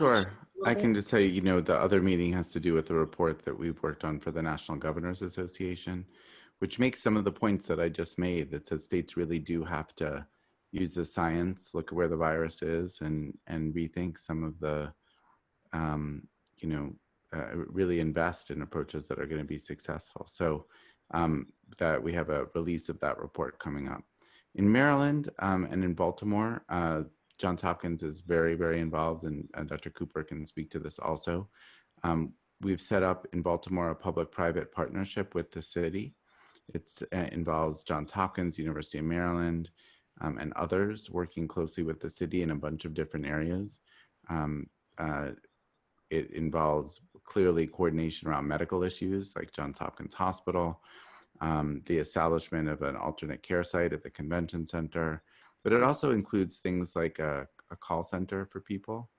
Sure. I achievable? can just tell you, the other meeting has to do with the report that we've worked on for the National Governors Association, which makes some of the points that I just made, that says states really do have to use the science, look at where the virus is, and rethink some of the, um, you know, really invest in approaches that are going to be successful. So that we have a release of that report coming up. In Maryland and in Baltimore, Johns Hopkins is very, very involved, and Dr. Cooper can speak to this also. We've set up in Baltimore a public-private partnership with the city. It involves Johns Hopkins, University of Maryland, and others working closely with the city in a bunch of different areas. Um, it involves clearly coordination around medical issues like Johns Hopkins Hospital, the establishment of an alternate care site at the convention center, but it also includes things like a call center for people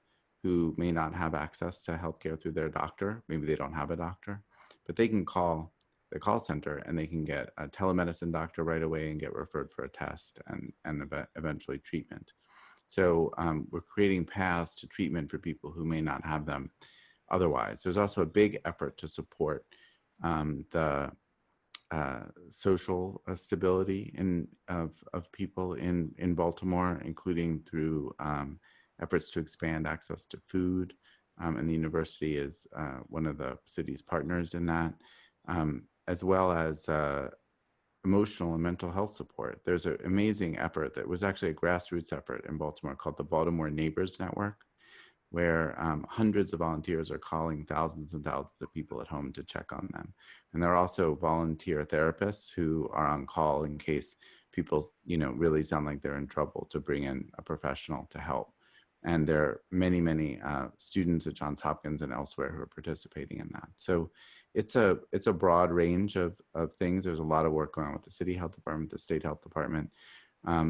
who may not have access to healthcare through their doctor. Maybe they don't have a doctor, but they can call the call center and they can get a telemedicine doctor right away and get referred for a test and eventually treatment. So we're creating paths to treatment for people who may not have them otherwise. There's also a big effort to support the social stability of people in Baltimore, including through efforts to expand access to food. And the university is one of the city's partners in that, as well as emotional and mental health support. There's an amazing effort that was actually a grassroots effort in Baltimore called the Baltimore Neighbors Network, where hundreds of volunteers are calling thousands and thousands of people at home to check on them. And there are also volunteer therapists who are on call in case people, really sound like they're in trouble, to bring in a professional to help. And there are many, many students at Johns Hopkins and elsewhere who are participating in that. So it's a broad range of things. There's a lot of work going on with the city health department, the state health department.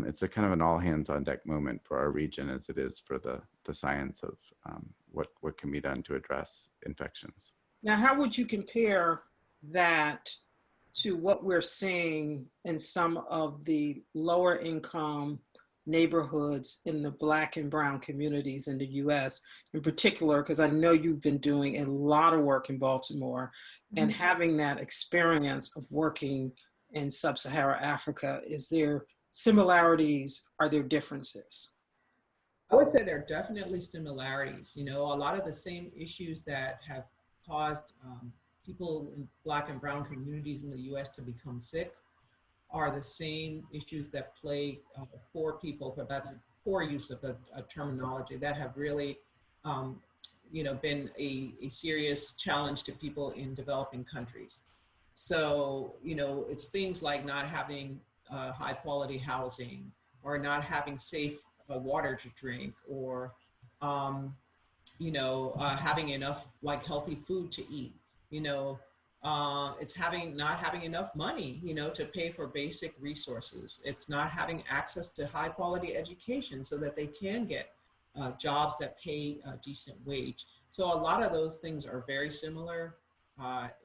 It's a kind of an all hands on deck moment for our region, as it is for the science of what can be done to address infections. Now, how would you compare that to what we're seeing in some of the lower income neighborhoods in the Black and brown communities in the US in particular? Because I know you've been doing a lot of work in Baltimore and having that experience of working in sub-Saharan Africa. Is there similarities? Are there differences? I would say there are definitely similarities. A lot of the same issues that have caused people in Black and brown communities in the US to become sick are the same issues that plague poor people, but that's a poor use of a terminology, that have really been a serious challenge to people in developing countries. So, it's things like not having high quality housing, or not having safe water to drink, or having enough healthy food to eat. It's not having enough money, to pay for basic resources. It's not having access to high quality education so that they can get jobs that pay a decent wage. So a lot of those things are very similar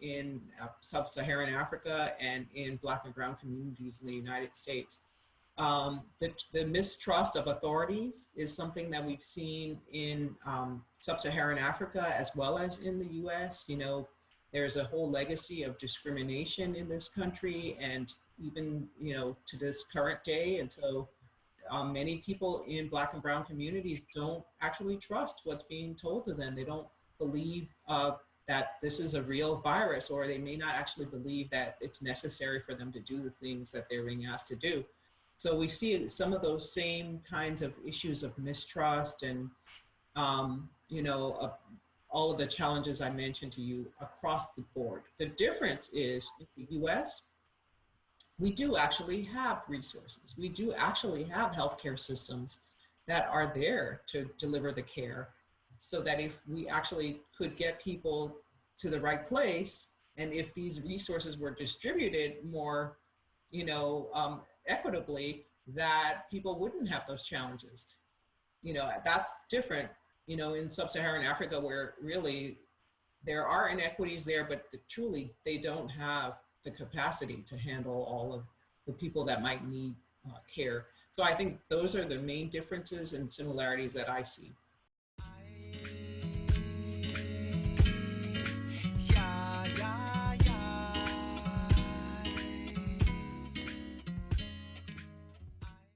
in sub-Saharan Africa and in Black and brown communities in the United States. The mistrust of authorities is something that we've seen in sub-Saharan Africa as well as in the US. There's a whole legacy of discrimination in this country, and even, to this current day. And so many people in Black and brown communities don't actually trust what's being told to them. They don't believe that this is a real virus, or they may not actually believe that it's necessary for them to do the things that they're being asked to do. So we see some of those same kinds of issues of mistrust and, all of the challenges I mentioned to you across the board. The difference is in the US, we do actually have resources. We do actually have healthcare systems that are there to deliver the care, so that if we actually could get people to the right place, and if these resources were distributed more, equitably, that people wouldn't have those challenges. That's different, in sub-Saharan Africa, where really there are inequities there, but truly they don't have the capacity to handle all of the people that might need care. So I think those are the main differences and similarities that I see.